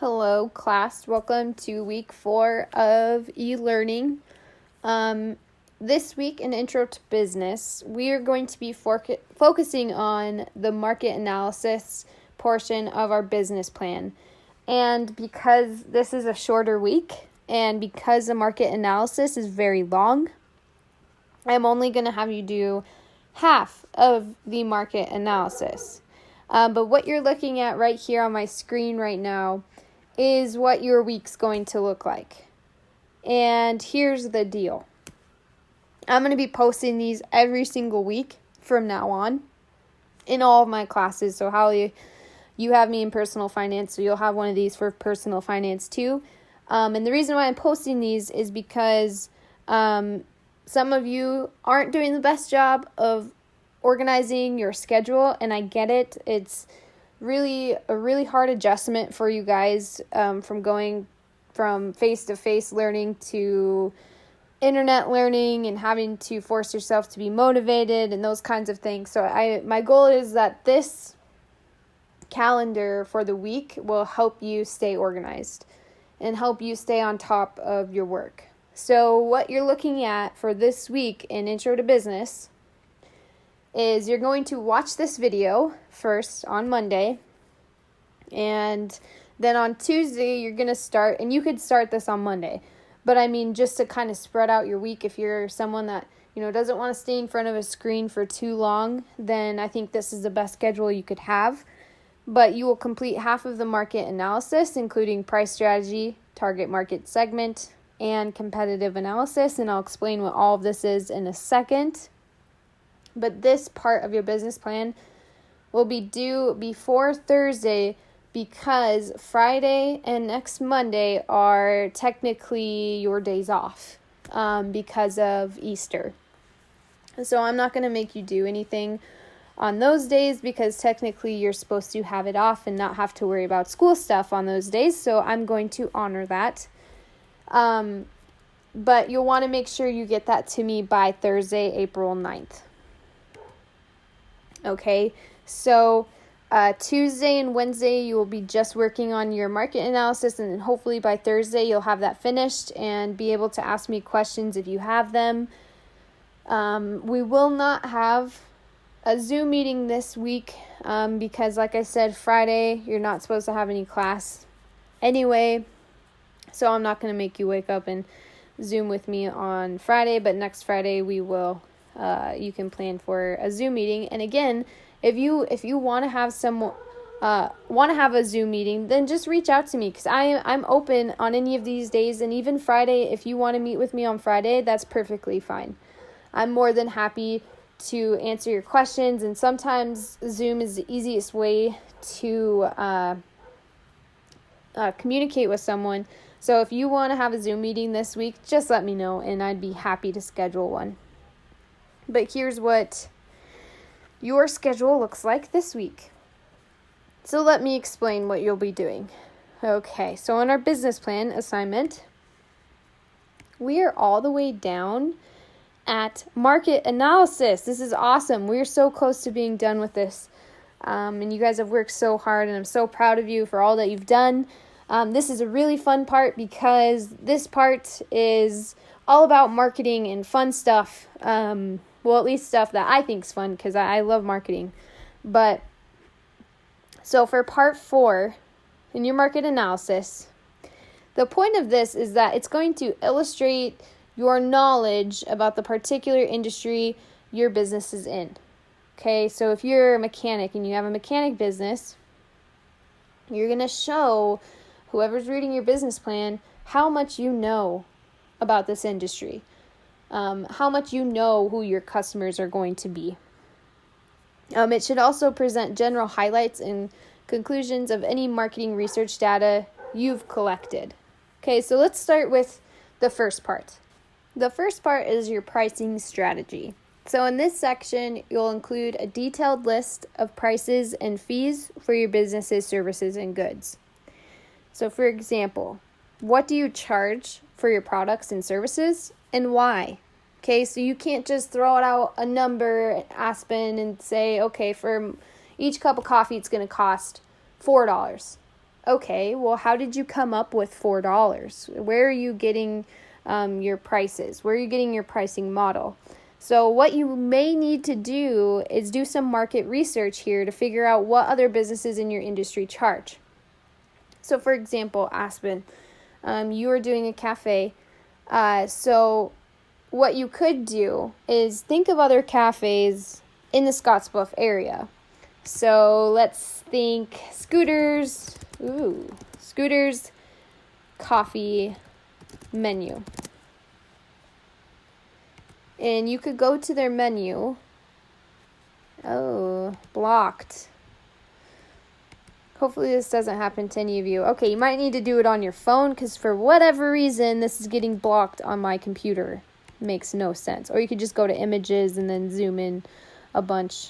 Hello, class. Welcome to week 4 of e-learning. This week in Intro to Business, we are going to be focusing on the market analysis portion of our business plan. And because this is a shorter week and because the market analysis is very long, I'm only going to have you do half of the market analysis. But what you're looking at right here on my screen right now is what your week's going to look like. And here's the deal. I'm going to be posting these every single week from now on in all of my classes. So Holly, you have me in personal finance, so you'll have one of these for personal finance too. And the reason why I'm posting these is because some of you aren't doing the best job of organizing your schedule, and I get it. It's really a really hard adjustment for you guys from going from face-to-face learning to internet learning and having to force yourself to be motivated and those kinds of things. So my goal is that this calendar for the week will help you stay organized and help you stay on top of your work. So what you're looking at for this week in Intro to Business is you're going to watch this video first on Monday, and then on Tuesday you're going to start, and you could start this on Monday, but I mean just to kind of spread out your week. If you're someone that doesn't want to stay in front of a screen for too long, then I think this is the best schedule you could have. But you will complete half of the market analysis, including price strategy, target market segment, and competitive analysis, and I'll explain what all of this is in a second. But this part of your business plan will be due before Thursday because Friday and next Monday are technically your days off because of Easter. So I'm not going to make you do anything on those days because technically you're supposed to have it off and not have to worry about school stuff on those days. So I'm going to honor that. But you'll want to make sure you get that to me by Thursday, April 9th. Okay, so Tuesday and Wednesday you will be just working on your market analysis, and then hopefully by Thursday you'll have that finished and be able to ask me questions if you have them. We will not have a Zoom meeting this week because, like I said, Friday you're not supposed to have any class anyway, so I'm not going to make you wake up and Zoom with me on Friday, but next Friday we will. You can plan for a Zoom meeting. And again, if you want to have a Zoom meeting, then just reach out to me because I'm open on any of these days, and even Friday. If you want to meet with me on Friday, that's perfectly fine. I'm more than happy to answer your questions, and sometimes Zoom is the easiest way to communicate with someone. So if you want to have a Zoom meeting this week, just let me know, and I'd be happy to schedule one. But here's what your schedule looks like this week. So let me explain what you'll be doing. Okay, so in our business plan assignment, we are all the way down at market analysis. This is awesome. We're so close to being done with this. And you guys have worked so hard, and I'm so proud of you for all that you've done. This is a really fun part because this part is all about marketing and fun stuff. Well, at least stuff that I think is fun because I love marketing. But so for part 4 in your market analysis, the point of this is that it's going to illustrate your knowledge about the particular industry your business is in. Okay, so if you're a mechanic and you have a mechanic business, you're going to show whoever's reading your business plan how much you know about this industry. How much you know who your customers are going to be. It should also present general highlights and conclusions of any marketing research data you've collected. Okay, so let's start with the first part. The first part is your pricing strategy. So in this section, you'll include a detailed list of prices and fees for your business's services and goods. So for example, what do you charge for your products and services, and why? Okay, so you can't just throw out a number, Aspen, and say, okay, for each cup of coffee, it's going to cost $4. Okay, well, how did you come up with $4? Where are you getting your prices? Where are you getting your pricing model? So what you may need to do is do some market research here to figure out what other businesses in your industry charge. So for example, Aspen, you are doing a cafe. So what you could do is think of other cafes in the Scottsbluff area. So let's think Scooters coffee menu. And you could go to their menu. Oh, blocked. Hopefully this doesn't happen to any of you. Okay, you might need to do it on your phone because for whatever reason, this is getting blocked on my computer. Makes no sense. Or you could just go to images and then zoom in a bunch.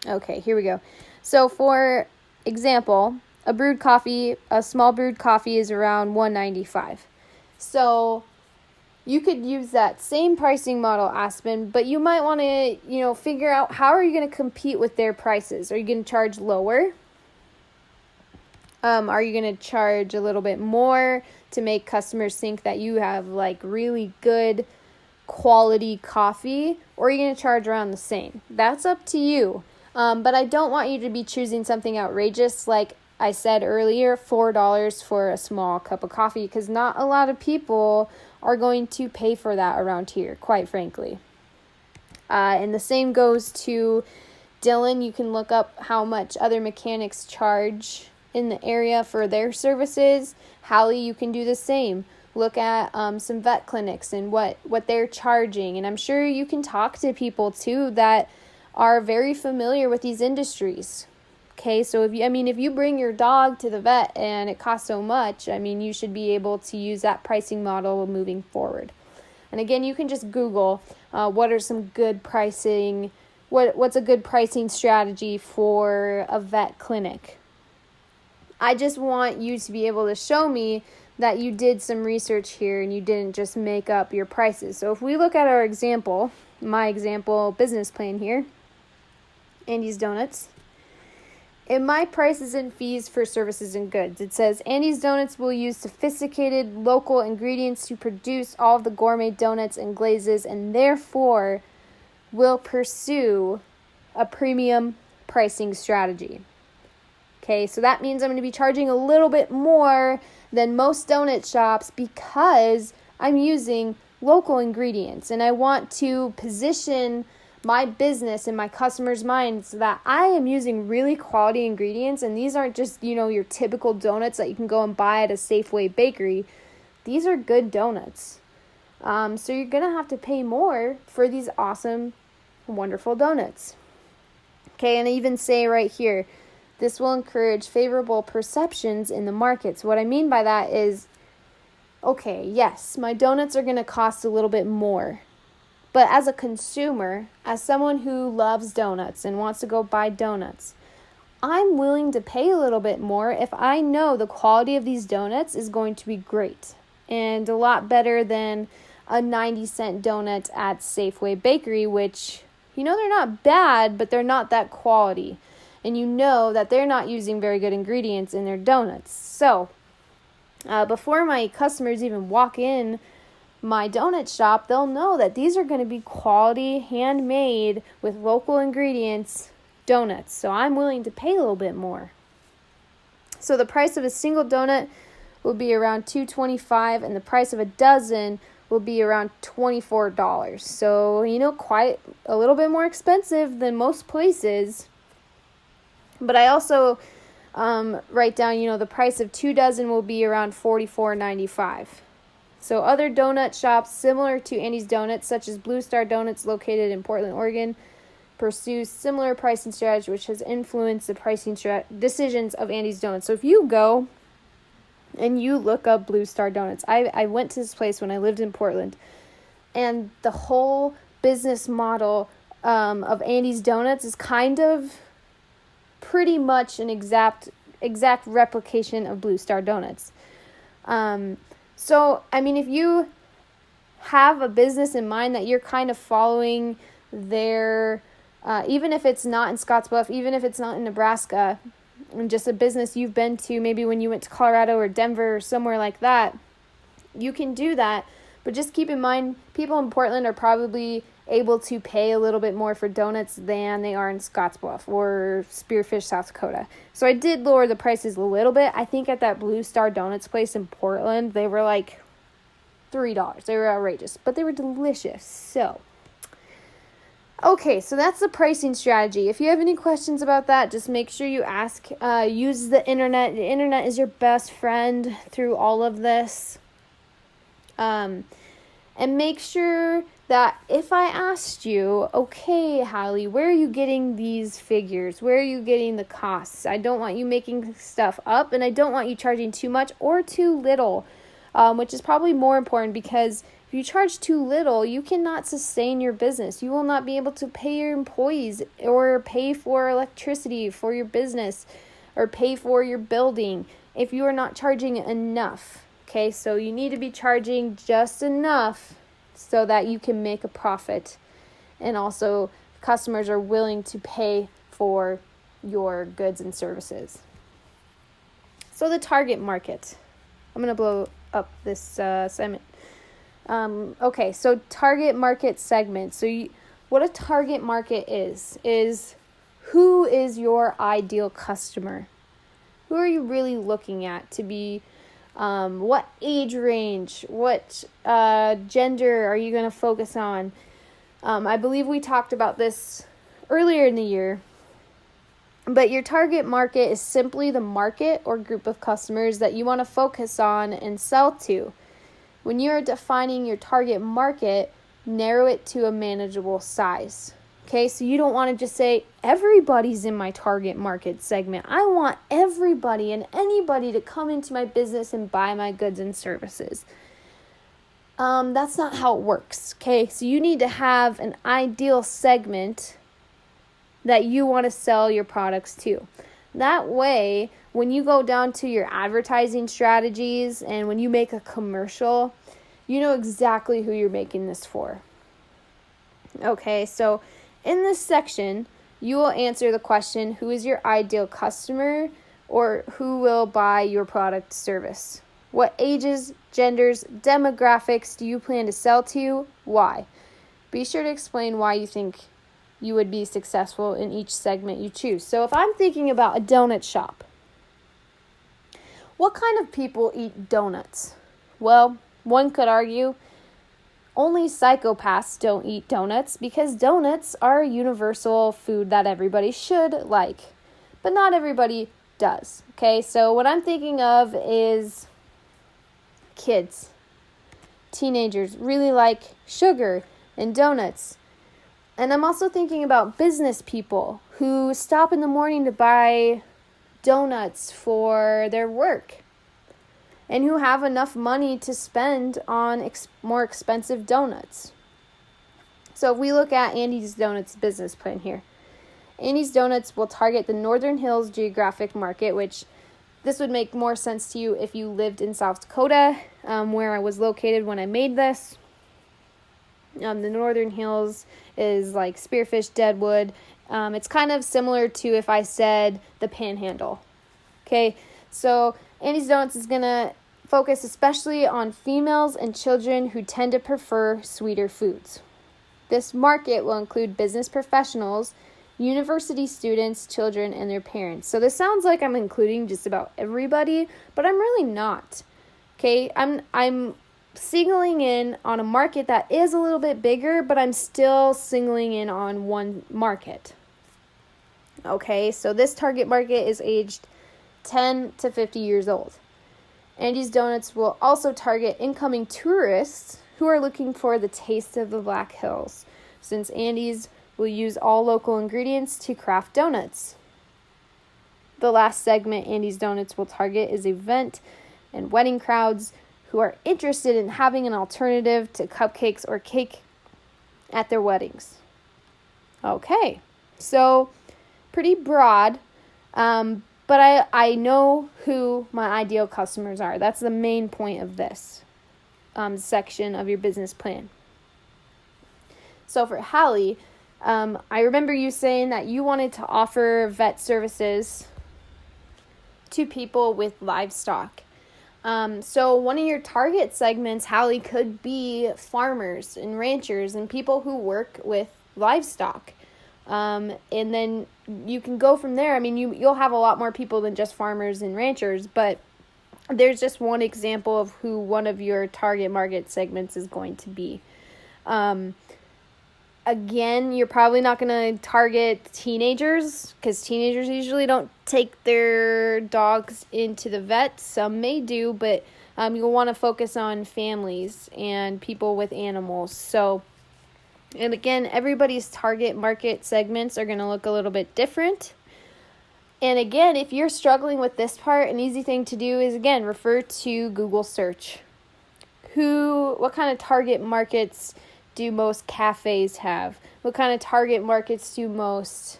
Okay, here we go. So for example, a small brewed coffee is around $1.95. So you could use that same pricing model, Aspen, but you might want to, figure out how are you going to compete with their prices. Are you going to charge lower? Are you going to charge a little bit more to make customers think that you have like really good quality coffee? Or are you going to charge around the same? That's up to you. But I don't want you to be choosing something outrageous like I said earlier, $4 for a small cup of coffee, because not a lot of people are going to pay for that around here, quite frankly. And the same goes to Dylan. You can look up how much other mechanics charge in the area for their services. Hallie, you can do the same. Look at some vet clinics and what they're charging. And I'm sure you can talk to people too that are very familiar with these industries. Okay, so if you bring your dog to the vet and it costs so much, you should be able to use that pricing model moving forward. And again, you can just Google what are some good pricing, what's a good pricing strategy for a vet clinic. I just want you to be able to show me that you did some research here and you didn't just make up your prices. So if we look at our example, my example business plan here, Andy's Donuts. In my prices and fees for services and goods, it says Andy's Donuts will use sophisticated local ingredients to produce all of the gourmet donuts and glazes and therefore will pursue a premium pricing strategy. Okay, so that means I'm going to be charging a little bit more than most donut shops because I'm using local ingredients and I want to position my business in my customers' minds that I am using really quality ingredients, and these aren't just, your typical donuts that you can go and buy at a Safeway bakery. These are good donuts. So you're going to have to pay more for these awesome, wonderful donuts. Okay, and I even say right here, this will encourage favorable perceptions in the market. So what I mean by that is, okay, yes, my donuts are going to cost a little bit more. But as a consumer, as someone who loves donuts and wants to go buy donuts, I'm willing to pay a little bit more if I know the quality of these donuts is going to be great and a lot better than a 90-cent donut at Safeway Bakery, which, they're not bad, but they're not that quality. And that they're not using very good ingredients in their donuts. So, before my customers even walk in my donut shop, they'll know that these are going to be quality, handmade, with local ingredients donuts. So I'm willing to pay a little bit more. So the price of a single donut will be around $2.25, and the price of a dozen will be around $24. So, quite a little bit more expensive than most places. But I also write down, the price of 2 dozen will be around $44.95. So other donut shops similar to Andy's Donuts, such as Blue Star Donuts located in Portland, Oregon, pursue similar pricing strategy, which has influenced the pricing decisions of Andy's Donuts. So if you go and you look up Blue Star Donuts, I went to this place when I lived in Portland, and the whole business model of Andy's Donuts is kind of pretty much an exact replication of Blue Star Donuts. So, if you have a business in mind that you're kind of following their even if it's not in Scottsbluff, even if it's not in Nebraska, and just a business you've been to, maybe when you went to Colorado or Denver or somewhere like that, you can do that. But just keep in mind, people in Portland are probably able to pay a little bit more for donuts than they are in Scottsbluff or Spearfish, South Dakota. So I did lower the prices a little bit. I think at that Blue Star Donuts place in Portland, they were like $3. They were outrageous, but they were delicious. So, okay, so that's the pricing strategy. If you have any questions about that, just make sure you ask. Use the internet. The internet is your best friend through all of this. And make sure that if I asked you, okay, Hallie, where are you getting these figures? Where are you getting the costs? I don't want you making stuff up, and I don't want you charging too much or too little, which is probably more important, because if you charge too little, you cannot sustain your business. You will not be able to pay your employees or pay for electricity for your business or pay for your building if you are not charging enough. Okay, so you need to be charging just enough so that you can make a profit, and also customers are willing to pay for your goods and services. So the target market. I'm going to blow up this segment. Okay, so target market segment. So what a target market is who is your ideal customer? Who are you really looking at to be what age range, what gender are you going to focus on? I believe we talked about this earlier in the year, but your target market is simply the market or group of customers that you want to focus on and sell to. When you are defining your target market, narrow it to a manageable size. Okay, so you don't want to just say, everybody's in my target market segment. I want everybody and anybody to come into my business and buy my goods and services. That's not how it works, okay? So you need to have an ideal segment that you want to sell your products to. That way, when you go down to your advertising strategies and when you make a commercial, you know exactly who you're making this for. Okay, so in this section, you will answer the question, who is your ideal customer, or who will buy your product service? What ages, genders, demographics do you plan to sell to? Why? Be sure to explain why you think you would be successful in each segment you choose. So if I'm thinking about a donut shop, what kind of people eat donuts? Well, one could argue only psychopaths don't eat donuts, because donuts are a universal food that everybody should like, but not everybody does. Okay, so what I'm thinking of is kids, teenagers really like sugar and donuts. And I'm also thinking about business people who stop in the morning to buy donuts for their work and who have enough money to spend on more expensive donuts. So if we look at Andy's Donuts business plan here, Andy's Donuts will target the Northern Hills geographic market, which this would make more sense to you if you lived in South Dakota, where I was located when I made this. The Northern Hills is like Spearfish, Deadwood. It's kind of similar to if I said the Panhandle. Okay, so Andy's Donuts is going to focus especially on females and children who tend to prefer sweeter foods. This market will include business professionals, university students, children, and their parents. So this sounds like I'm including just about everybody, but I'm really not. Okay, I'm singling in on a market that is a little bit bigger, but I'm still singling in on one market. Okay, so this target market is aged 10 to 50 years old. Andy's Donuts will also target incoming tourists who are looking for the taste of the Black Hills, since Andy's will use all local ingredients to craft donuts. The last segment Andy's Donuts will target is event and wedding crowds who are interested in having an alternative to cupcakes or cake at their weddings. Okay, so pretty broad, but I know who my ideal customers are. That's the main point of this section of your business plan. So for Hallie, I remember you saying that you wanted to offer vet services to people with livestock. So one of your target segments, Hallie, could be farmers and ranchers and people who work with livestock. And then you can go from there. I mean, you'll have a lot more people than just farmers and ranchers, but there's just one example of who one of your target market segments is going to be. Again, you're probably not going to target teenagers because teenagers usually don't take their dogs into the vet. Some may do, but you'll want to focus on families and people with animals. So, and again, everybody's target market segments are going to look a little bit different. And again, if you're struggling with this part, an easy thing to do is, again, refer to Google search. What kind of target markets do most cafes have? What kind of target markets do most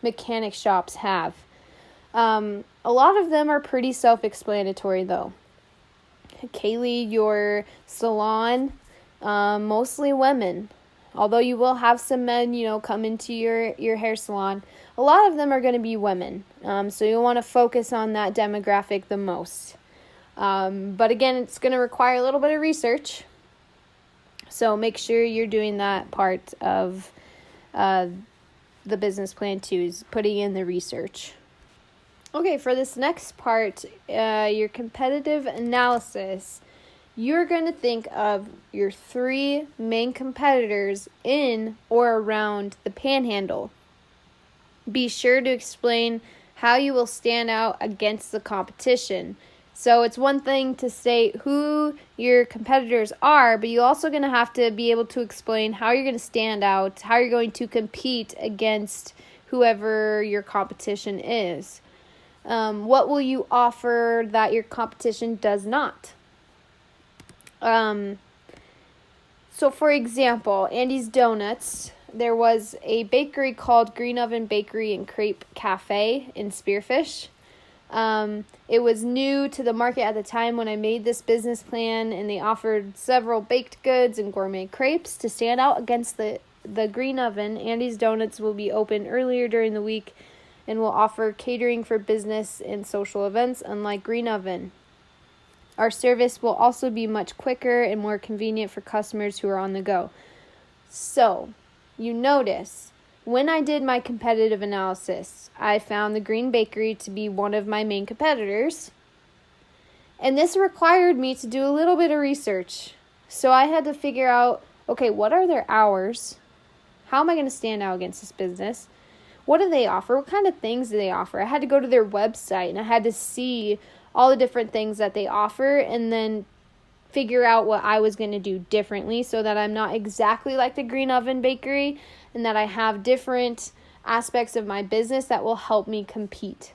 mechanic shops have? A lot of them are pretty self-explanatory, though. Kaylee, your salon, mostly women. Although you will have some men, come into your hair salon. A lot of them are going to be women. So you'll want to focus on that demographic the most. But again, it's going to require a little bit of research. So make sure you're doing that part of the business plan too, is putting in the research. Okay, for this next part, your competitive analysis, you're going to think of your 3 main competitors in or around the Panhandle. Be sure to explain how you will stand out against the competition. So it's one thing to state who your competitors are, but you're also going to have to be able to explain how you're going to stand out, how you're going to compete against whoever your competition is. What will you offer that your competition does not? So for example, Andy's Donuts, there was a bakery called Green Oven Bakery and Crepe Cafe in Spearfish. It was new to the market at the time when I made this business plan, and they offered several baked goods and gourmet crepes to stand out against the Green Oven. Andy's Donuts will be open earlier during the week and will offer catering for business and social events, unlike Green Oven. Our service will also be much quicker and more convenient for customers who are on the go. So, you notice, when I did my competitive analysis, I found the Green Bakery to be one of my main competitors. And this required me to do a little bit of research. So I had to figure out, okay, what are their hours? How am I going to stand out against this business? What do they offer? What kind of things do they offer? I had to go to their website and I had to see all the different things that they offer and then figure out what I was going to do differently so that I'm not exactly like the Green Oven Bakery and that I have different aspects of my business that will help me compete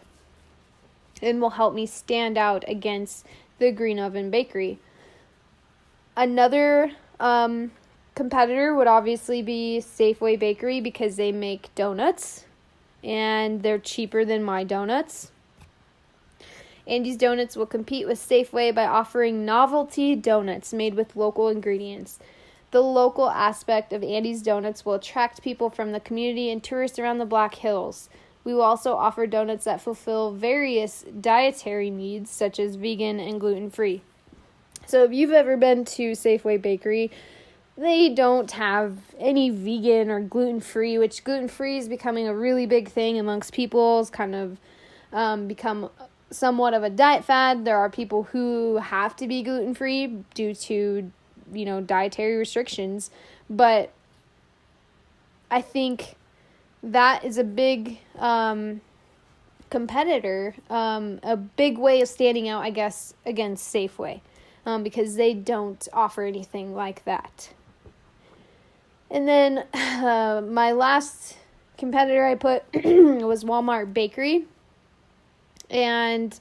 and will help me stand out against the Green Oven Bakery. Another competitor would obviously be Safeway Bakery because they make donuts and they're cheaper than my donuts. Andy's Donuts will compete with Safeway by offering novelty donuts made with local ingredients. The local aspect of Andy's Donuts will attract people from the community and tourists around the Black Hills. We will also offer donuts that fulfill various dietary needs, such as vegan and gluten-free. So if you've ever been to Safeway Bakery, they don't have any vegan or gluten-free, which gluten-free is becoming a really big thing amongst people. It's kind of become somewhat of a diet fad. There are people who have to be gluten-free due to, dietary restrictions. But I think that is a big competitor, a big way of standing out, I guess, against Safeway, because they don't offer anything like that. And then my last competitor I put was Walmart Bakery. And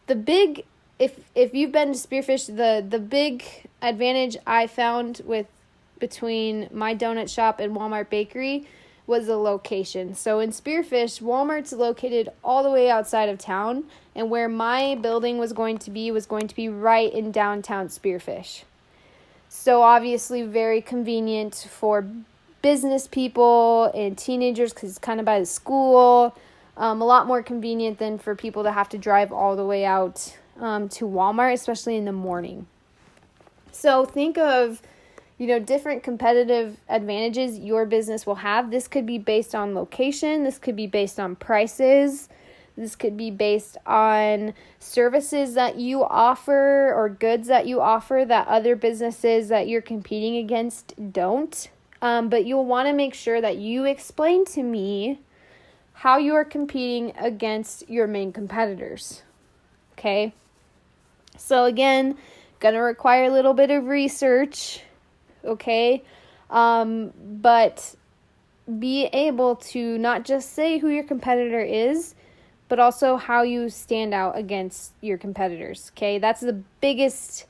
the big, if you've been to Spearfish, the big advantage I found between my donut shop and Walmart Bakery was the location. So in Spearfish, Walmart's located all the way outside of town, and where my building was going to be right in downtown Spearfish. So obviously very convenient for business people and teenagers because it's kind of by the school. A lot more convenient than for people to have to drive all the way out to Walmart, especially in the morning. So think of, different competitive advantages your business will have. This could be based on location. This could be based on prices. This could be based on services that you offer or goods that you offer that other businesses that you're competing against don't. But you'll want to make sure that you explain to me how you are competing against your main competitors. Okay? So again, going to require a little bit of research. Okay? But be able to not just say who your competitor is, but also how you stand out against your competitors. Okay? That's the biggest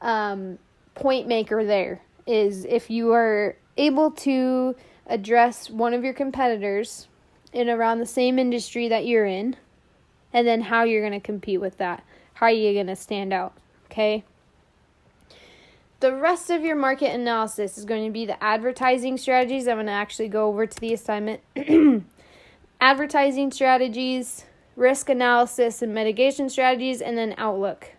point maker there, is if you are able to address one of your competitors in around the same industry that you're in, and then how you're going to compete with that. How are you going to stand out? Okay? The rest of your market analysis is going to be the advertising strategies. I'm going to actually go over to the assignment. Advertising strategies, risk analysis and mitigation strategies, and then outlook.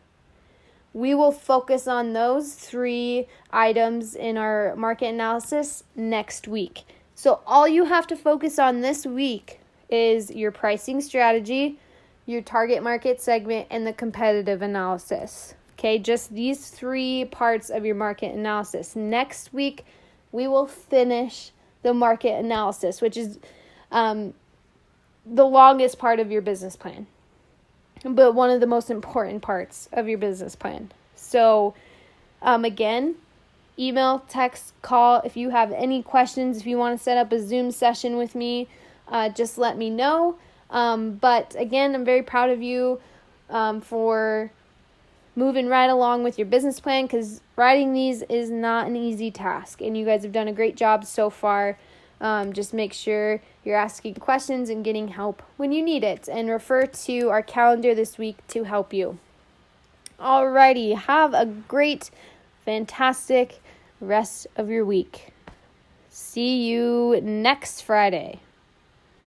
We will focus on those 3 items in our market analysis next week. So all you have to focus on this week is your pricing strategy, your target market segment, and the competitive analysis. Okay, just these 3 parts of your market analysis. Next week, we will finish the market analysis, which is the longest part of your business plan, but one of the most important parts of your business plan. So, again, email, text, call. If you have any questions, if you want to set up a Zoom session with me, just let me know. But again, I'm very proud of you for moving right along with your business plan, because writing these is not an easy task, and you guys have done a great job so far. Just make sure you're asking questions and getting help when you need it, and refer to our calendar this week to help you. Alrighty, have a great, fantastic rest of your week. See you next Friday.